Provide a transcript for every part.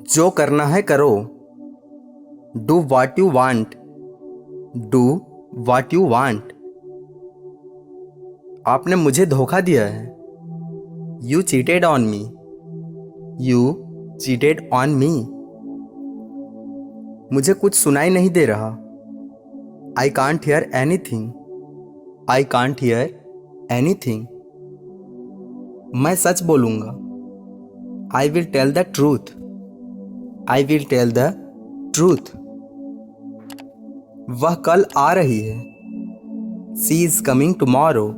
जो करना है करो। Do what you want. Do what you want. आपने मुझे धोखा दिया है। You cheated on me. You cheated on me. मुझे कुछ सुनाई नहीं दे रहा। I can't hear anything. I can't hear anything. मैं सच बोलूंगा। I will tell the truth. I will tell the truth. वह कल आ रही है। She is coming tomorrow.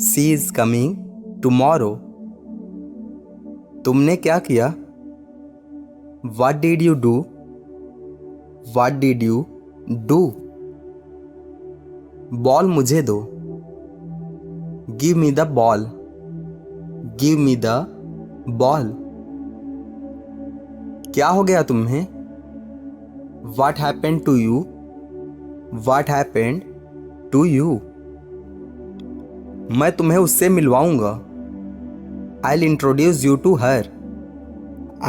She is coming tomorrow. तुमने क्या किया? What did you do? What did you do? Ball मुझे दो। Give me the ball. Give me the ball. क्या हो गया तुम्हें? What happened to you? What happened to you? मैं तुम्हें उससे मिलवाऊंगा। I'll introduce you to her.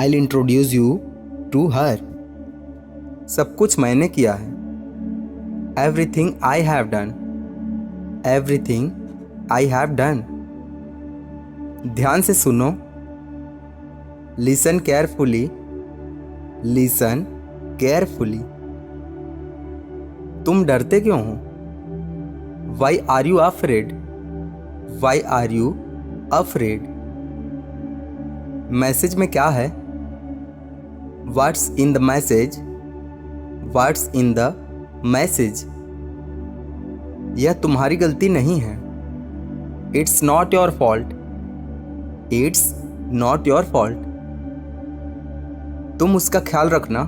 I'll introduce you to her. सब कुछ मैंने किया है। Everything I have done. Everything I have done. ध्यान से सुनो। Listen carefully. Listen carefully. तुम डरते क्यों हो? Why are you afraid? Why are you afraid? Message में क्या है? What's in the message? What's in the message? यह तुम्हारी गलती नहीं है। It's not your fault. It's not your fault. तुम उसका ख्याल रखना।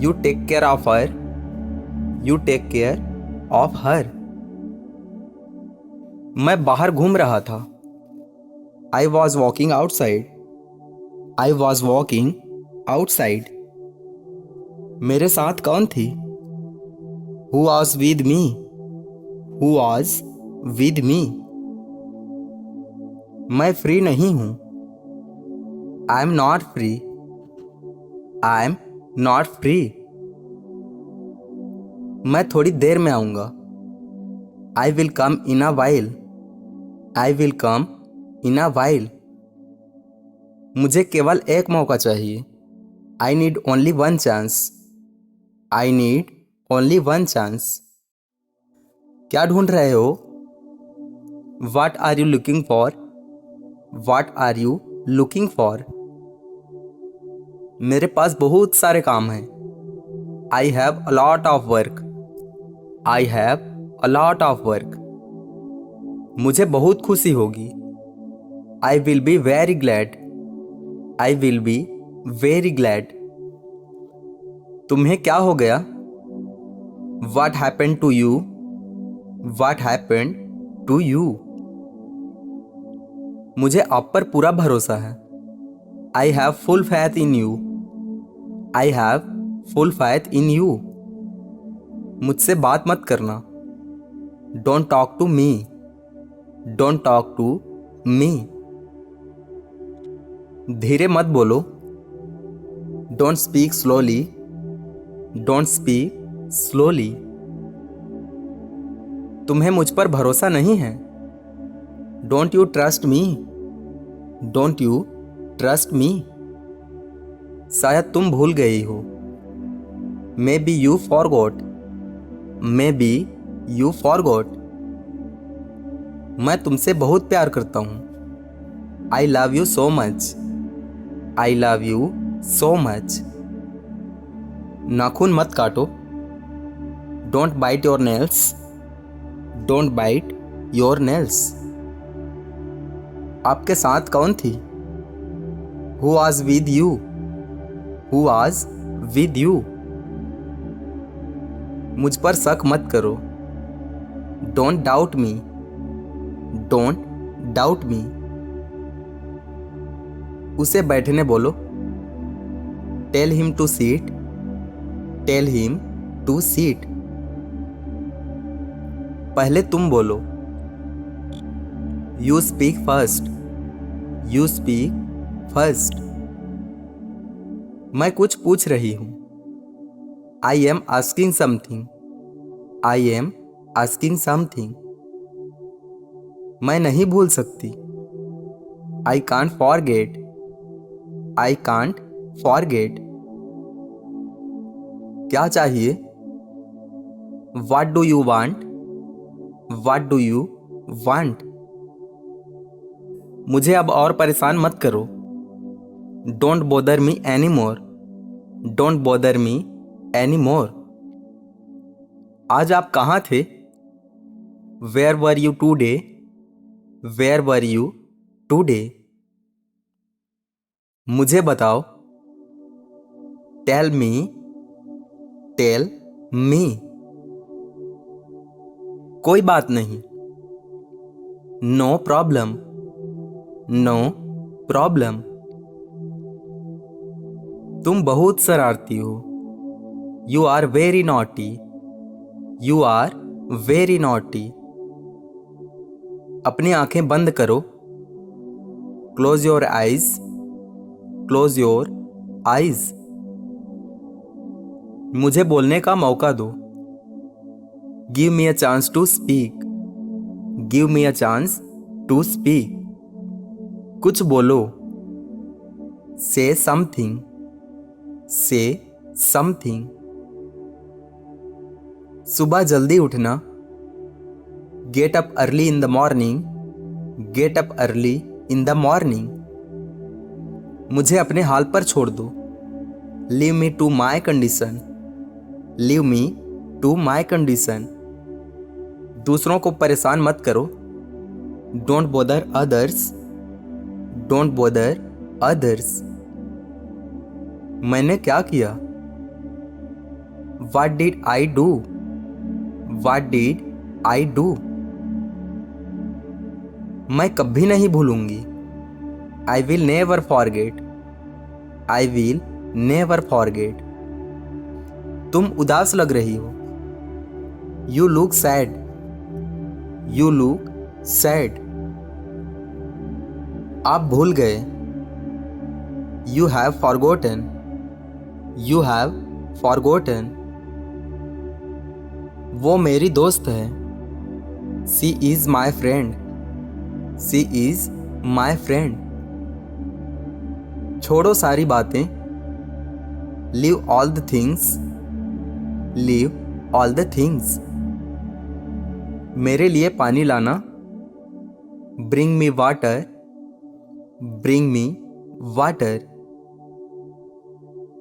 You take care of her. You take care of her. मैं बाहर घूम रहा था। I was walking outside. I was walking outside. मेरे साथ कौन थी? Who was with me? Who was with me? मैं फ्री नहीं हूँ। I am not free. I am not free. मैं थोड़ी देर में आऊँगा। I will come in a while. I will come in a while. मुझे केवल एक मौका चाहिए। I need only one chance. I need only one chance. क्या ढूंढ रहे हो? What are you looking for? What are you looking for? मेरे पास बहुत सारे काम हैं। I have a lot of work. I have a lot of work. मुझे बहुत खुशी होगी। I will be very glad. I will be very glad. तुम्हें क्या हो गया? What happened to you? What happened to you? मुझे आप पर पूरा भरोसा है। I have full faith in you. I have full faith in you. मुझसे बात मत करना। Don't talk to me. Don't talk to me. धीरे मत बोलो। Don't speak slowly. Don't speak slowly. तुम्हें मुझ पर भरोसा नहीं है। Don't you trust me? Don't you trust me? शायद तुम भूल गई हो। Maybe you forgot. Maybe you forgot. मैं तुमसे बहुत प्यार करता हूँ। I love you so much. I love you so much. नाखून मत काटो। Don't bite your nails. Don't bite your nails. आपके साथ कौन थी? Who was with you? Who was with you? मुझ पर शक मत करो। Don't doubt me. Don't doubt me. उसे बैठने बोलो। Tell him to sit. Tell him to sit. पहले तुम बोलो। You speak first. You speak first. मैं कुछ पूछ रही हूँ। I am asking something. I am asking something. मैं नहीं भूल सकती। I can't forget. I can't forget. क्या चाहिए? What do you want? What do you want? मुझे अब और परेशान मत करो। Don't bother me anymore. Don't bother me anymore. आज आप कहाँ थे? Where were you today? Where were you today? मुझे बताओ। Tell me. Tell me. कोई बात नहीं। No problem. No problem. तुम बहुत शरारती हो। You are very naughty. You are very naughty. अपनी आंखें बंद करो। Close your eyes. Close your eyes. मुझे बोलने का मौका दो। Give me a chance to speak. Give me a chance to speak. कुछ बोलो। Say something. Say something. सुबह जल्दी उठना। Get up early in the morning. Get up early in the morning. मुझे अपने हाल पर छोड़ दो। Leave me to my condition. Leave me to my condition. दूसरों को परेशान मत करो। Don't bother others. Don't bother others. मैंने क्या किया? What did I do? What did I do? मैं कभी नहीं भूलूंगी। I will never forget. I will never forget. तुम उदास लग रही हो। You look sad. You look sad. आप भूल गए। You have forgotten. You have forgotten. वो मेरी दोस्त है। She is my friend. She is my friend. छोड़ो सारी बातें। Leave all the things. Leave all the things. मेरे लिए पानी लाना। Bring me water. Bring me water.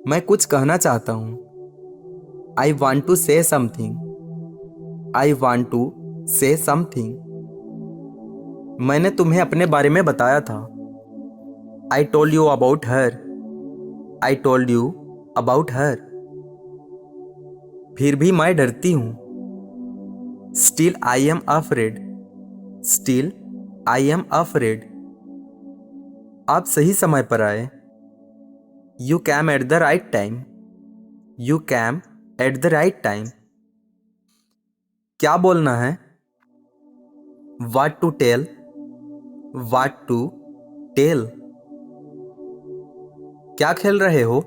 मैं कुछ कहना चाहता हूँ। I want to say something. I want to say something. मैंने तुम्हें अपने बारे में बताया था। I told you about her. I told you about her. फिर भी मैं डरती हूँ। Still I am afraid. Still I am afraid. आप सही समय पर आए। You came at the right time. You came at the right time. क्या बोलना है? What to tell. What to tell. क्या खेल रहे हो?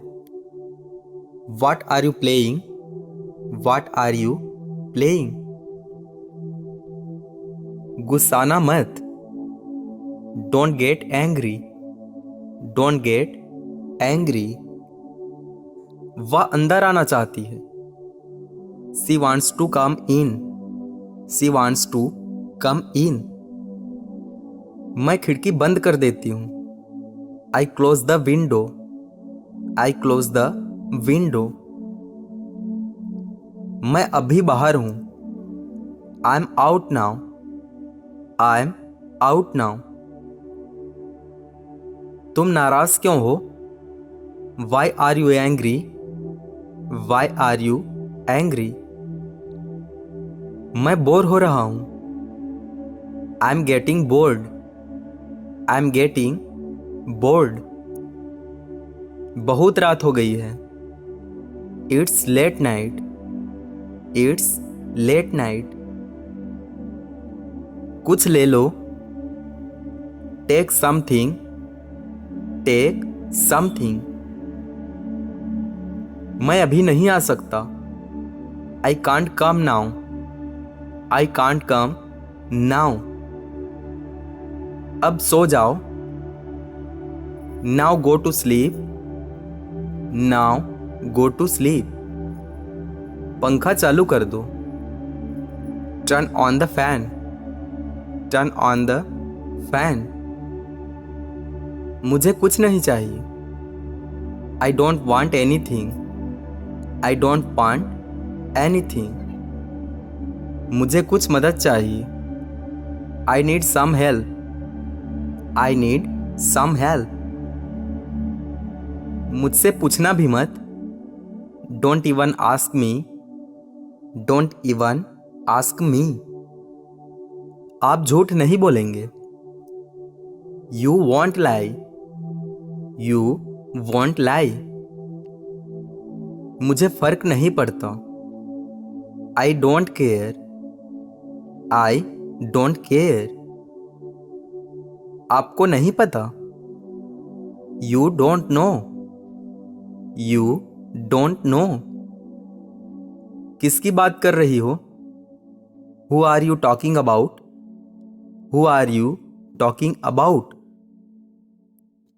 What are you playing? What are you playing? गुस्साना मत। Don't get angry. Don't get angry. वह अंदर आना चाहती है। She wants to come in. She wants to come in. मैं खिड़की बंद कर देती हूँ। I close the window. I close the window. मैं अभी बाहर हूँ। I'm out now. I'm out now. तुम नाराज क्यों हो? Why are you angry? Why are you angry? मैं बोर हो रहा हूँ। I'm getting bored. I'm getting bored. बहुत रात हो गई है। It's late night. It's late night. कुछ ले लो। Take something. Take something. मैं अभी नहीं आ सकता। I can't come now. I can't come now. अब सो जाओ। Now go to sleep. Now go to sleep. पंखा चालू कर दो। Turn on the fan. Turn on the fan. मुझे कुछ नहीं चाहिए। I don't want anything. I don't want anything. मुझे कुछ मदद चाहिए। I need some help. I need some help. मुझसे पूछना भी मत। Don't even ask me. Don't even ask मी। आप झूठ नहीं बोलेंगे। You won't lie. You won't lie. मुझे फर्क नहीं पड़ता। I don't care. I don't care. आपको नहीं पता। You don't know. You don't know. किसकी बात कर रही हो? Who are you talking about? Who are you talking about?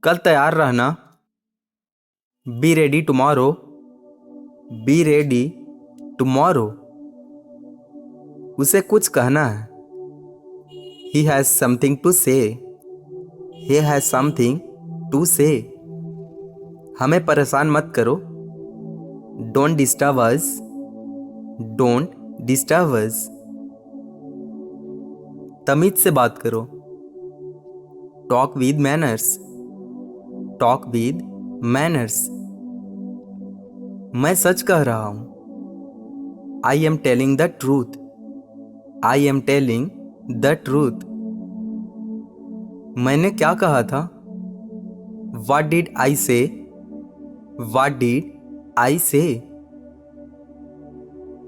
कल तैयार रहना। Be ready tomorrow. Be ready tomorrow. उसे कुछ कहना है। ही हैज समथिंग टू से। ही हैज समथिंग टू से। हमें परेशान मत करो। Don't disturb us. Don't disturb us. तमीज से बात करो। Talk with manners. Talk with manners. मैं सच कह रहा हूं। I am telling the truth. I am telling the truth. मैंने क्या कहा था? What did I say? What did I say?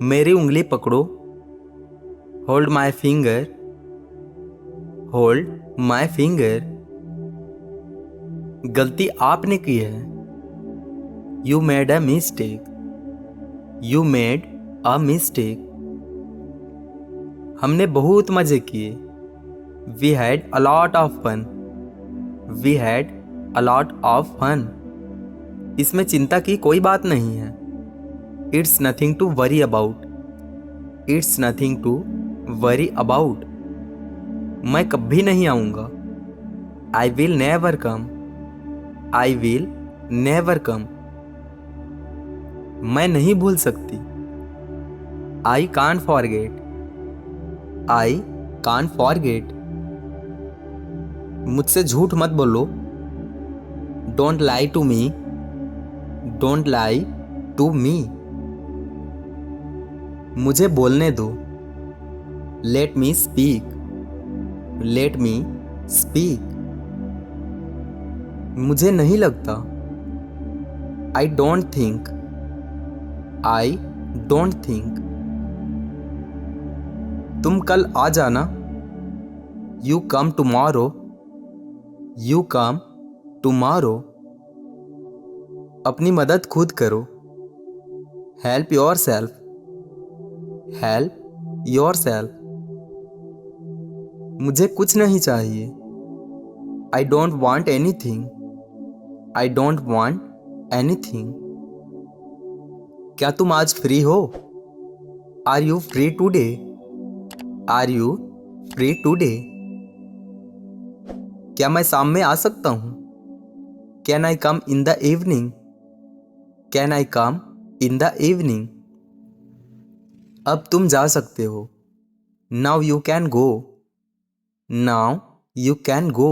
मेरी उंगली पकड़ो। Hold my finger. Hold my finger. गलती आपने की है। You made a mistake. You made a mistake. हमने बहुत मजे किए। We had a lot of fun. We had a lot of fun. इसमें चिंता की कोई बात नहीं है। It's nothing to worry about. It's nothing to worry about. मैं कभी नहीं आऊँगा। I will never come. I will never come. मैं नहीं भूल सकती। I can't forget. I can't forget. मुझसे झूठ मत बोलो। Don't lie to me. Don't lie to me. मुझे बोलने दो। Let me speak. Let me speak. मुझे नहीं लगता। I don't think. I don't think. तुम कल आ जाना। You come tomorrow. You come tomorrow. अपनी मदद खुद करो। Help yourself. Help yourself. मुझे कुछ नहीं चाहिए। I don't want anything. I don't want anything. क्या तुम आज फ्री हो? Are you free today? Are you free today? क्या मैं शाम में आ सकता हूँ? Can I come in the evening? Can I come in the evening? अब तुम जा सकते हो। Now you can go. Now you can go.